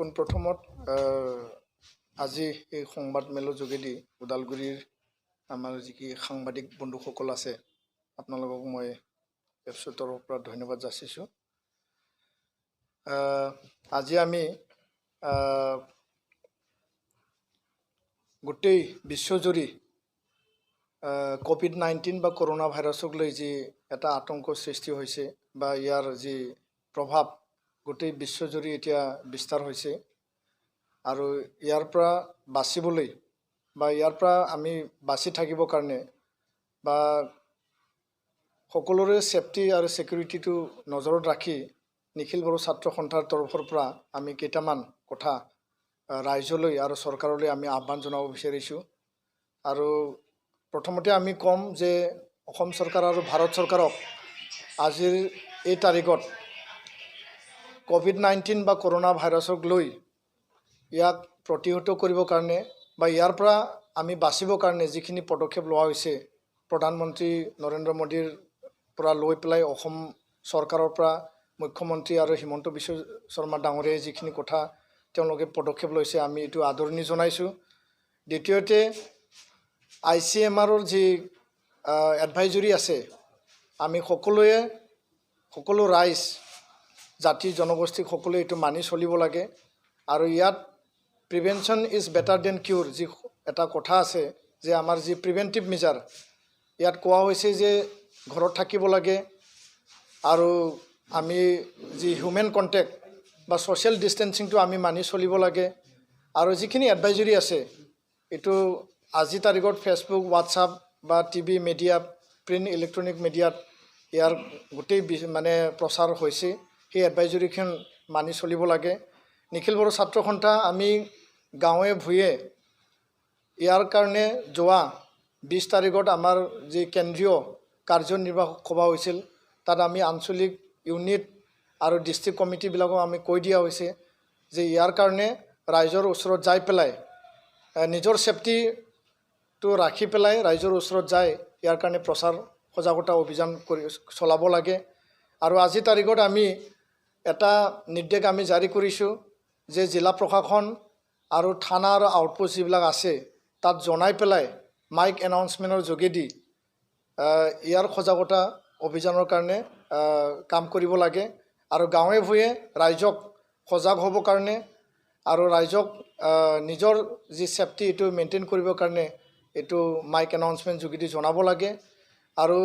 পোনপ্ৰথমত আজি এই সংবাদ মেলৰ যোগেদি ওদালগুৰিৰ আমাৰ যি সাংবাদিক বন্ধুসকল আছে আপোনালোকক মই এপছৰ তৰফৰ পৰা ধন্যবাদ যাচিছোঁ। আজি আমি গোটেই বিশ্বজুৰি COVID-19 বা কৰোনা ভাইৰাছক লৈ যি এটা আতংকৰ সৃষ্টি হৈছে বা ইয়াৰ যি প্ৰভাৱ গোটেই বিশ্বজুৰি এতিয়া বিস্তাৰ হৈছে আৰু ইয়াৰ পৰা বাচিবলৈ বা ইয়াৰ পৰা আমি বাচি থাকিবৰ কাৰণে বা সকলোৰে সেফটি আৰু সিকিউৰিটিটো নজৰত ৰাখি নিখিল বড়ো ছাত্ৰ সন্থাৰ তৰফৰ পৰা আমি কেইটামান কথা ৰাইজলৈ আৰু চৰকাৰলৈ আমি আহ্বান জনাব বিচাৰিছোঁ। আৰু প্ৰথমতে আমি কম যে অসম চৰকাৰ আৰু ভাৰত চৰকাৰক আজিৰ এই তাৰিখত COVID-19 বা কৰোনা ভাইৰাছক লৈ ইয়াক প্ৰতিহত কৰিবৰ কাৰণে বা ইয়াৰ পৰা আমি বাচিবৰ কাৰণে যিখিনি পদক্ষেপ লোৱা হৈছে প্ৰধানমন্ত্ৰী নৰেন্দ্ৰ মোদীৰ পৰা লৈ পেলাই অসম চৰকাৰৰ পৰা মুখ্যমন্ত্ৰী আৰু হিমন্ত বিশ্ব শৰ্মা ডাঙৰীয়াই যিখিনি কথা তেওঁলোকে পদক্ষেপ লৈছে আমি এইটো আদৰণি জনাইছোঁ। দ্বিতীয়তে ICMRৰ যি এডভাইজৰী আছে আমি সকলো ৰাইজ জাতি জনগোষ্ঠী সকলোৱে এইটো মানি চলিব লাগে আৰু ইয়াত প্ৰিভেনশ্যন ইজ বেটাৰ দেন কিউৰ যি এটা কথা আছে যে আমাৰ যি প্ৰিভেণ্টিভ মেজাৰ ইয়াত কোৱা হৈছে যে ঘৰত থাকিব লাগে আৰু আমি যি হিউমেন কণ্টেক্ট বা ছ'চিয়েল ডিষ্টেঞ্চিংটো আমি মানি চলিব লাগে আৰু যিখিনি এডভাইজৰী আছে এইটো আজি তাৰিখত ফেচবুক হোৱাটছআপ বা টিভি মিডিয়া প্ৰিণ্ট ইলেক্ট্ৰনিক মিডিয়াত ইয়াৰ গোটেই মানে প্ৰচাৰ হৈছে সেই এডভাইজৰীখন মানি চলিব লাগে। নিখিল বড়ো ছাত্ৰ সন্থা আমি গাঁৱে ভূঞে ইয়াৰ কাৰণে যোৱা 20 তাৰিখত আমাৰ যি কেন্দ্ৰীয় কাৰ্যনিৰ্বাহক সভা হৈছিল তাত আমি আঞ্চলিক ইউনিট আৰু ডিষ্ট্ৰিক্ট কমিটিবিলাকক আমি কৈ দিয়া হৈছে যে ইয়াৰ কাৰণে ৰাইজৰ ওচৰত যাই পেলাই নিজৰ সেফটিটো ৰাখি পেলাই ৰাইজৰ ওচৰত যায় ইয়াৰ কাৰণে প্ৰচাৰ সজাগতা অভিযান চলাব লাগে। আৰু আজি তাৰিখত আমি এটা নিৰ্দেশ আমি জাৰি কৰিছোঁ যে জিলা প্ৰশাসন আৰু থানা আৰু আউটপোষ্ট যিবিলাক আছে তাত জনাই পেলাই মাইক এনাউন্সমেণ্টৰ যোগেদি ইয়াৰ সজাগতা অভিযানৰ কাৰণে কাম কৰিব লাগে আৰু গাঁৱে ভূঞে ৰাইজক সজাগ হ'বৰ কাৰণে আৰু ৰাইজক নিজৰ যি সেফটি এইটো মেইনটেইন কৰিবৰ কাৰণে এইটো মাইক এনাউন্সমেণ্ট যোগেদি জনাব লাগে। আৰু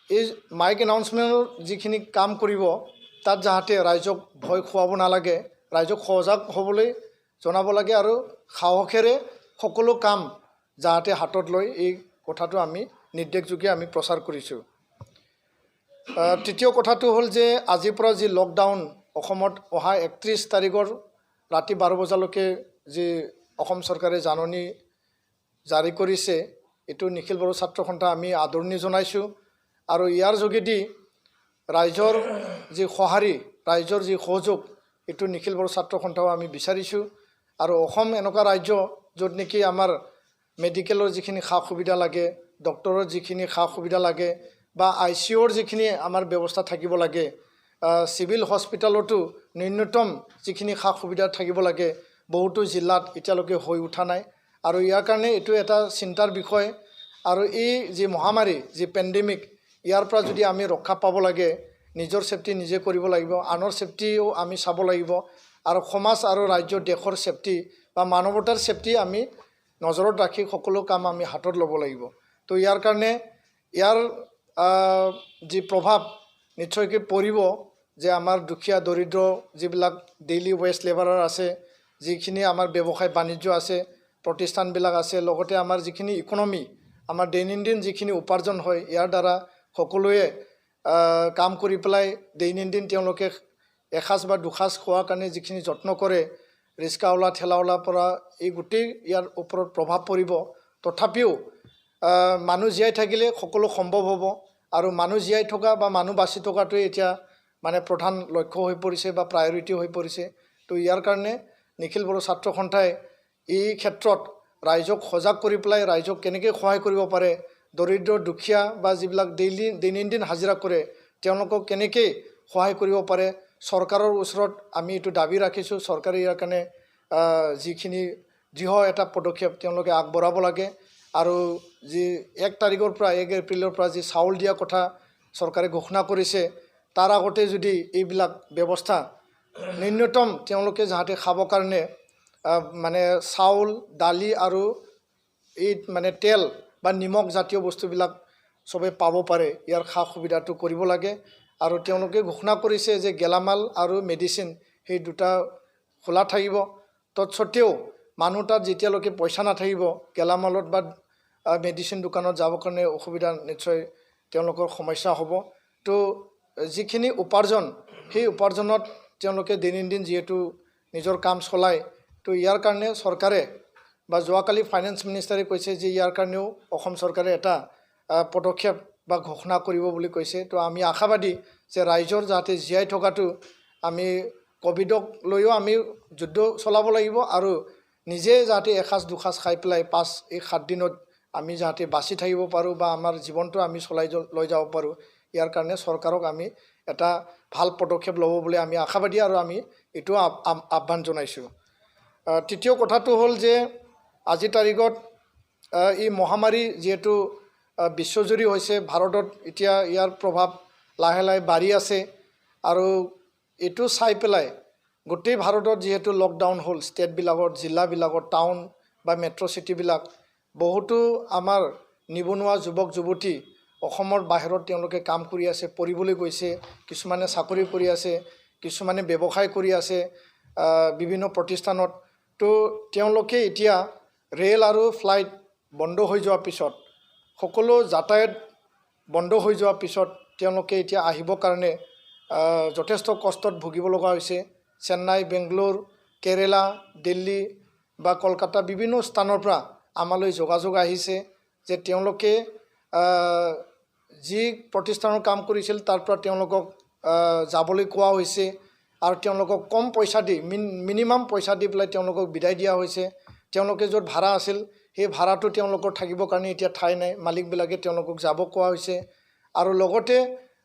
এই মাইক এনাউন্সমেণ্টৰ যিখিনি কাম কৰিব তাত যাতে ৰাইজক ভয় খুৱাব নালাগে ৰাইজক সজাগ হ'বলৈ জনাব লাগে আৰু সাহসেৰে সকলো কাম যাতে হাতত লৈ এই কথাটো আমি নিৰ্দেশযোগে আমি প্ৰচাৰ কৰিছোঁ। তৃতীয় কথাটো হ'ল যে আজিৰ পৰা যি লকডাউন অসমত অহা 31 তাৰিখৰ ৰাতি 12 বজালৈকে যি অসম চৰকাৰে জাননী জাৰি কৰিছে এইটো নিখিল বড়ো ছাত্ৰ সন্থা আমি আদৰণি জনাইছোঁ আৰু ইয়াৰ যোগেদি ৰাইজৰ যি সঁহাৰি ৰাইজৰ যি সহযোগ এইটো নিখিল বড়ো ছাত্ৰ সন্থাও আমি বিচাৰিছোঁ। আৰু অসম এনেকুৱা ৰাজ্য য'ত নেকি আমাৰ মেডিকেলৰ যিখিনি সা সুবিধা লাগে ডক্টৰৰ যিখিনি সা সুবিধা লাগে বা ICUৰ যিখিনি আমাৰ ব্যৱস্থা থাকিব লাগে চিভিল হস্পিটেলতো ন্যূনতম যিখিনি সা সুবিধা থাকিব লাগে বহুতো জিলাত এতিয়ালৈকে হৈ উঠা নাই আৰু ইয়াৰ কাৰণে এইটো এটা চিন্তাৰ বিষয়। আৰু এই যি মহামাৰী যি পেণ্ডেমিক ইয়াৰ পৰা যদি আমি ৰক্ষা পাব লাগে নিজৰ সেফটি নিজে কৰিব লাগিব আনৰ সেফটিও আমি চাব লাগিব আৰু সমাজ আৰু ৰাজ্য দেশৰ সেফটি বা মানৱতাৰ সেফটি আমি নজৰত ৰাখি সকলো কাম আমি হাতত ল'ব লাগিব। তো ইয়াৰ কাৰণে ইয়াৰ যি প্ৰভাৱ নিশ্চয়কৈ পৰিব যে আমাৰ দুখীয়া দৰিদ্ৰ যিবিলাক ডেইলি ৱেজ লেবাৰাৰ আছে যিখিনি আমাৰ ব্যৱসায় বাণিজ্য আছে প্ৰতিষ্ঠানবিলাক আছে লগতে আমাৰ যিখিনি ইকনমি আমাৰ দৈনন্দিন যিখিনি উপাৰ্জন হয় ইয়াৰ দ্বাৰা সকলোৱে কাম কৰি পেলাই দৈনন্দিন তেওঁলোকে এসাঁজ বা দুসাঁজ খোৱাৰ কাৰণে যিখিনি যত্ন কৰে ৰিক্সাৱালা ঠেলাৱালাৰ পৰা এই গোটেই ইয়াৰ ওপৰত প্ৰভাৱ পৰিব। তথাপিও মানুহ জীয়াই থাকিলে সকলো সম্ভৱ হ'ব আৰু মানুহ জীয়াই থকা বা মানুহ বাচি থকাটোৱে এতিয়া মানে প্ৰধান লক্ষ্য হৈ পৰিছে বা প্ৰায়ৰিটি হৈ পৰিছে। তো ইয়াৰ কাৰণে নিখিল বড়ো ছাত্ৰ সন্থাই এই ক্ষেত্ৰত ৰাইজক সজাগ কৰি পেলাই ৰাইজক কেনেকৈ সহায় কৰিব পাৰে দৰিদ্ৰ দুখীয়া বা যিবিলাক দৈনন্দিন হাজিৰা কৰে তেওঁলোকক কেনেকৈ সহায় কৰিব পাৰে চৰকাৰৰ ওচৰত আমি এইটো দাবী ৰাখিছোঁ চৰকাৰে ইয়াৰ কাৰণে যিখিনি দৃঢ় এটা পদক্ষেপ তেওঁলোকে আগবঢ়াব লাগে আৰু যি 1 তাৰিখৰ পৰা 1 এপ্ৰিলৰ পৰা যি চাউল দিয়া কথা চৰকাৰে ঘোষণা কৰিছে তাৰ আগতে যদি এইবিলাক ব্যৱস্থা ন্যূনতম তেওঁলোকে যাতে খাবৰ কাৰণে মানে চাউল দালি আৰু এই মানে তেল বা নিমখ জাতীয় বস্তুবিলাক সবে পাব পাৰে ইয়াৰ খা সুবিধাটো কৰিব লাগে আৰু তেওঁলোকে ঘোষণা কৰিছে যে গেলামাল আৰু মেডিচিন সেই দুটা খোলা থাকিব তৎসত্ত্বেও মানুহ তাত যেতিয়ালৈকে পইচা নাথাকিব গেলামালত বা মেডিচিন দোকানত যাবৰ কাৰণে অসুবিধা নিশ্চয় তেওঁলোকৰ সমস্যা হ'ব তো যিখিনি উপাৰ্জন সেই উপাৰ্জনত তেওঁলোকে দৈনন্দিন যিহেতু নিজৰ কাম চলায় তো ইয়াৰ কাৰণে চৰকাৰে বা যোৱাকালি ফাইনেন্স মিনিষ্টাৰে কৈছে যে ইয়াৰ কাৰণেও অসম চৰকাৰে এটা পদক্ষেপ বা ঘোষণা কৰিব বুলি কৈছে তো আমি আশাবাদী যে ৰাইজৰ যাতে জীয়াই থকাটো আমি কোভিডক লৈও আমি যুদ্ধ চলাব লাগিব আৰু নিজে যাতে এসাঁজ দুসাঁজ খাই পেলাই 5-7 দিনত আমি যাতে বাচি থাকিব পাৰোঁ বা আমাৰ জীৱনটো আমি চলাই লৈ যাব পাৰোঁ ইয়াৰ কাৰণে চৰকাৰক আমি এটা ভাল পদক্ষেপ ল'ব বুলি আমি আশাবাদী আৰু আমি এইটো আহ্বান জনাইছোঁ তৃতীয় কথাটো হ'ল যে আজি তাৰিখত এই মহামাৰী যেহেতু বিশ্বজুৰি হৈছে ভাৰতত এতিয়া ইয়াৰ প্ৰভাৱ লাহে লাহে বাঢ়ি আছে আৰু এইটো চাই পেলাই গোটেই ভাৰতত যেহেতু লকডাউন হ'ল ষ্টেটবিলাকত জিলাবিলাকত টাউন বা মেট্ৰ' চিটিবিলাক বহুতো আমাৰ নিবনুৱা যুৱক যুৱতী অসমৰ বাহিৰত তেওঁলোকে কাম কৰি আছে পঢ়িবলৈ গৈছে কিছুমানে চাকৰি কৰি আছে কিছুমানে ব্যৱসায় কৰি আছে বিভিন্ন প্ৰতিষ্ঠানত তো তেওঁলোকে এতিয়া ৰেল আৰু ফ্লাইট বন্ধ হৈ যোৱাৰ পিছত সকলো যাতায়াত বন্ধ হৈ যোৱাৰ পিছত তেওঁলোকে এতিয়া আহিবৰ কাৰণে যথেষ্ট কষ্টত ভুগিব লগা হৈছে চেন্নাই বেংগলোৰ কেৰেলা দিল্লী বা কলকাতা বিভিন্ন স্থানৰ পৰা আমালৈ যোগাযোগ আহিছে যে তেওঁলোকে যি প্ৰতিষ্ঠানৰ কাম কৰিছিল তাৰ পৰা তেওঁলোকক যাবলৈ কোৱা হৈছে আৰু তেওঁলোকক কম পইচা দি মিনিমাম পইচা দি পেলাই তেওঁলোকক বিদায় দিয়া হৈছে তেওঁলোকে য'ত ভাড়া আছিল সেই ভাড়াটো তেওঁলোকৰ থাকিবৰ কাৰণে এতিয়া ঠাই নাই মালিকবিলাকে তেওঁলোকক যাব কোৱা হৈছে আৰু লগতে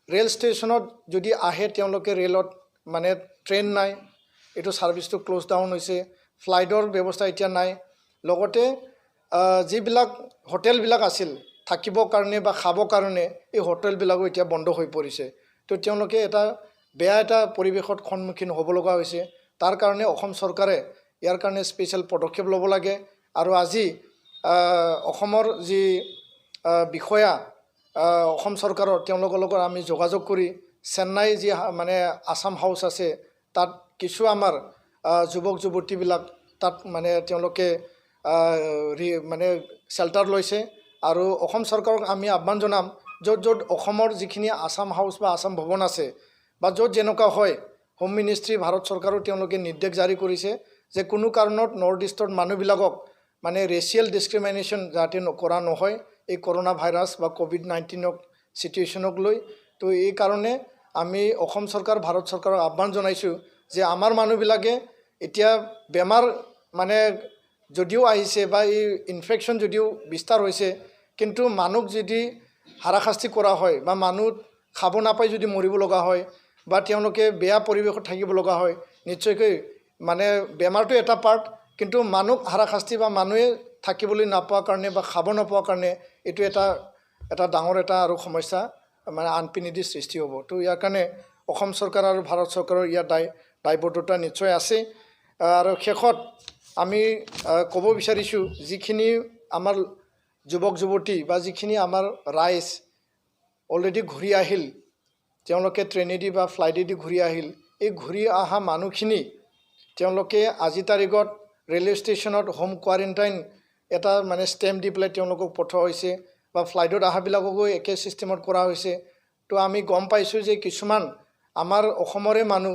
ৰেল ষ্টেচনত যদি আহে তেওঁলোকে ৰেলত মানে ট্ৰেইন নাই এইটো ছাৰ্ভিচটো ক্ল'জ ডাউন হৈছে ফ্লাইটৰ ব্যৱস্থা এতিয়া নাই লগতে যিবিলাক হোটেলবিলাক আছিল থাকিবৰ কাৰণে বা খাবৰ কাৰণে এই হোটেলবিলাকো এতিয়া বন্ধ হৈ পৰিছে তো তেওঁলোকে এটা বেয়া এটা পৰিৱেশত সন্মুখীন হ'ব লগা হৈছে তাৰ কাৰণে অসম চৰকাৰে ইয়াৰ কাৰণে স্পেচিয়েল পদক্ষেপ ল'ব লাগে আৰু আজি অসমৰ যি বিষয়া অসম চৰকাৰৰ তেওঁলোকৰ লগত আমি যোগাযোগ কৰি চেন্নাই যি মানে আসাম হাউচ আছে তাত কিছু আমাৰ যুৱক যুৱতীবিলাক তাত মানে তেওঁলোকে মানে শেল্টাৰ লৈছে আৰু অসম চৰকাৰক আমি আহ্বান জনাম য'ত য'ত অসমৰ যিখিনি আসাম হাউচ বা আসাম ভৱন আছে বা য'ত যেনেকুৱা হয় হোম মিনিষ্ট্ৰী ভাৰত চৰকাৰেও তেওঁলোকে নিৰ্দেশ জাৰি কৰিছে যে কোনো কাৰণত নৰ্থ ইষ্টৰ মানুহবিলাকক মানে ৰেচিয়েল ডিছক্ৰিমিনেশ্যন যাতে কৰা নহয় এই কৰোনা ভাইৰাছ বা কোভিড-19 চিটুৱেশ্যনক লৈ তো এই কাৰণে আমি অসম চৰকাৰ ভাৰত চৰকাৰক আহ্বান জনাইছোঁ যে আমাৰ মানুহবিলাকে এতিয়া বেমাৰ মানে যদিও আহিছে বা এই ইনফেকশ্যন যদিও বিস্তাৰ হৈছে কিন্তু মানুহ যদি হাৰাশাস্তি কৰা হয় বা মানুহ খাব নাপাই যদি মৰিব লগা হয় বা তেওঁলোকে বেয়া পৰিৱেশত থাকিব লগা হয় নিশ্চয়কৈ মানে বেমাৰটো এটা পাৰ্ট কিন্তু মানুহ হাৰাশাস্তি বা মানুহে থাকিবলৈ নাপোৱাৰ কাৰণে বা খাব নোপোৱাৰ কাৰণে এইটো এটা ডাঙৰ এটা আৰু সমস্যা মানে আনপিনিদি সৃষ্টি হ'ব তো ইয়াৰ কাৰণে অসম চৰকাৰ আৰু ভাৰত চৰকাৰৰ ইয়াৰ দায়বদ্ধতা নিশ্চয় আছে আৰু শেষত আমি ক'ব বিচাৰিছোঁ যিখিনি আমাৰ যুৱক যুৱতী বা যিখিনি আমাৰ ৰাইজ অলৰেডি ঘূৰি আহিল তেওঁলোকে ট্ৰেইনেদি বা ফ্লাইটেদি ঘূৰি আহিল এই ঘূৰি অহা মানুহখিনি তেওঁলোকে আজি তাৰিখত ৰেলৱে ষ্টেচনত হোম কোৱাৰেণ্টাইন এটা মানে ষ্টেম্প দি পেলাই তেওঁলোকক পঠোৱা হৈছে বা ফ্লাইটত অহাবিলাককো একে ছিষ্টেমত কৰা হৈছে তো আমি গম পাইছোঁ যে কিছুমান আমাৰ অসমৰে মানুহ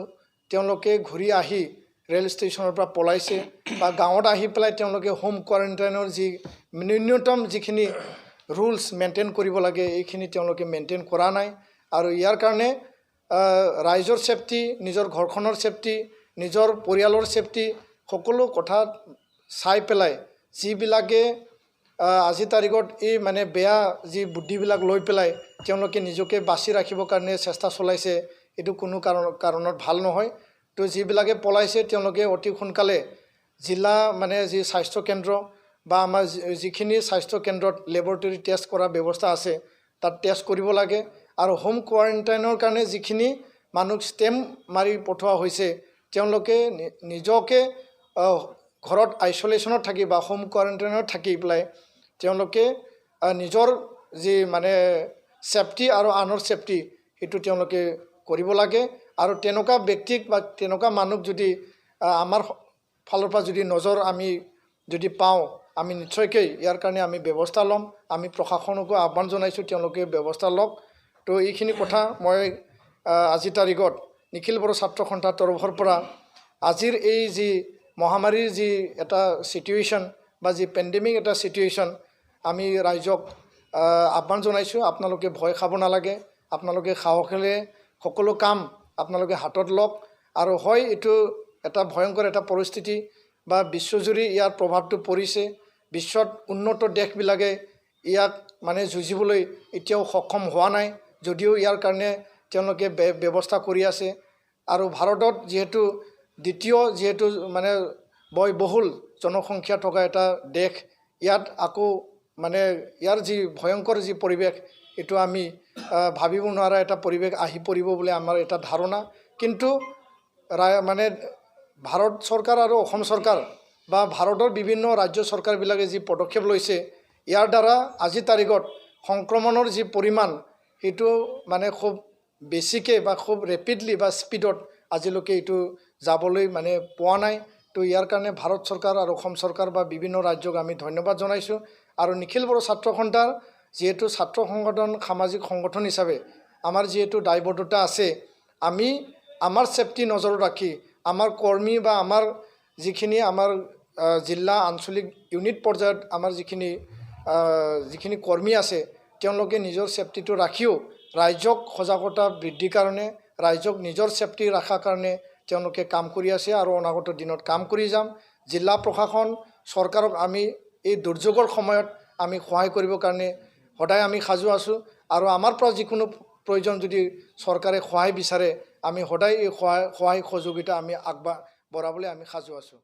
তেওঁলোকে ঘূৰি আহি ৰেল ষ্টেচনৰ পৰা পলাইছে বা গাঁৱত আহি পেলাই তেওঁলোকে হোম কোৱাৰেণ্টাইনৰ যি ন্যূনতম যিখিনি ৰুলছ মেইনটেইন কৰিব লাগে এইখিনি তেওঁলোকে মেইনটেইন কৰা নাই আৰু ইয়াৰ কাৰণে ৰাইজৰ ছেফটি নিজৰ ঘৰখনৰ ছেফটি নিজৰ পৰিয়ালৰ ছেফটি সকলো কথা চাই পেলাই যিবিলাকে আজি তাৰিখত এই মানে বেয়া যি বুদ্ধিবিলাক লৈ পেলাই তেওঁলোকে নিজকে বাচি ৰাখিবৰ কাৰণে চেষ্টা চলাইছে এইটো কোনো কাৰণত ভাল নহয়। তো যিবিলাকে পলাইছে তেওঁলোকে অতি সোনকালে জিলা মানে যি স্বাস্থ্য কেন্দ্ৰ বা আমাৰ যিখিনি স্বাস্থ্য কেন্দ্ৰত লেবৰেটৰী টেষ্ট কৰা ব্যৱস্থা আছে তাত টেষ্ট কৰিব লাগে। আৰু হোম কোৱাৰেণ্টাইনৰ কাৰণে যিখিনি মানুহ ষ্টেম্প মাৰি পঠোৱা হৈছে তেওঁলোকে নিজকে ঘৰত আইচলেশ্যনত থাকি বা হোম কোৱাৰেণ্টাইনত থাকি পেলাই তেওঁলোকে নিজৰ যি মানে ছেফটি আৰু আনৰ ছেফটি সেইটো তেওঁলোকে কৰিব লাগে। আৰু তেনেকুৱা ব্যক্তিক বা তেনেকুৱা মানুহ যদি আমাৰ ফালৰ পৰা যদি নজৰ আমি যদি পাওঁ আমি নিশ্চয়কৈ ইয়াৰ কাৰণে আমি ব্যৱস্থা ল'ম। আমি প্ৰশাসনকো আহ্বান জনাইছোঁ তেওঁলোকে ব্যৱস্থা লওক। তো এইখিনি কথা মই আজিৰ তাৰিখত নিখিল বড়ো ছাত্ৰ সন্থাৰ তৰফৰ পৰা আজিৰ এই যি মহামাৰীৰ যি এটা চিটুৱেশ্যন বা যি পেণ্ডেমিক এটা চিটুৱেশ্যন আমি ৰাইজক আহ্বান জনাইছোঁ, আপোনালোকে ভয় খাব নালাগে, আপোনালোকে সাহসেৰে সকলো কাম আপোনালোকে হাতত লওক। আৰু হয় এইটো এটা ভয়ংকৰ এটা পৰিস্থিতি বা বিশ্বজুৰি ইয়াৰ প্ৰভাৱটো পৰিছে। বিশ্বত উন্নত দেশবিলাকে ইয়াক মানে যুঁজিবলৈ এতিয়াও সক্ষম হোৱা নাই, যদিও ইয়াৰ কাৰণে তেওঁলোকে ব্যৱস্থা কৰি আছে। আৰু ভাৰতত যিহেতু দ্বিতীয় মানে ব্যয়বহুল জনসংখ্যা থকা এটা দেশ, ইয়াত আকৌ মানে ইয়াৰ যি ভয়ংকৰ যি পৰিৱেশ এইটো আমি ভাবিব নোৱাৰা এটা পৰিৱেশ আহি পৰিব বুলি আমাৰ এটা ধাৰণা। কিন্তু মানে ভাৰত চৰকাৰ আৰু অসম চৰকাৰ বা ভাৰতৰ বিভিন্ন ৰাজ্য চৰকাৰবিলাকে যি পদক্ষেপ লৈছে ইয়াৰ দ্বাৰা আজিৰ তাৰিখত সংক্ৰমণৰ যি পৰিমাণ সেইটো মানে খুব বেছিকৈ বা খুব ৰেপিডলি বা স্পীডত আজিলৈকে এইটো যাবলৈ মানে পোৱা নাই। তো ইয়াৰ কাৰণে ভাৰত চৰকাৰ আৰু অসম চৰকাৰ বা বিভিন্ন ৰাজ্যক আমি ধন্যবাদ জনাইছোঁ। আৰু নিখিল বড়ো ছাত্ৰ সন্থাৰ যিহেতু ছাত্ৰ সংগঠন সামাজিক সংগঠন হিচাপে আমাৰ যিহেতু দায়বদ্ধতা আছে, আমি আমাৰ ছেফটি নজৰত ৰাখি আমাৰ কৰ্মী বা আমাৰ যিখিনি আমাৰ জিলা আঞ্চলিক ইউনিট পৰ্যায়ত আমাৰ যিখিনি কৰ্মী আছে তেওঁলোকে নিজৰ ছেফটিটো ৰাখিও ৰাইজক সজাগতা বৃদ্ধিৰ কাৰণে ৰাইজক নিজৰ ছেফটি ৰখাৰ কাৰণে তেওঁলোকে কাম কৰি আছে আৰু অনাগত দিনত কাম কৰি যাম। জিলা প্ৰশাসন চৰকাৰক আমি এই দুৰ্যোগৰ সময়ত আমি সহায় কৰিবৰ কাৰণে সদায় আমি সাজু আছোঁ। আৰু আমাৰ পৰা যিকোনো প্ৰয়োজন যদি চৰকাৰে সহায় বিচাৰে আমি সদায় এই সহায় সহযোগিতা আমি আগবঢ়াবলৈ আমি সাজু আছোঁ।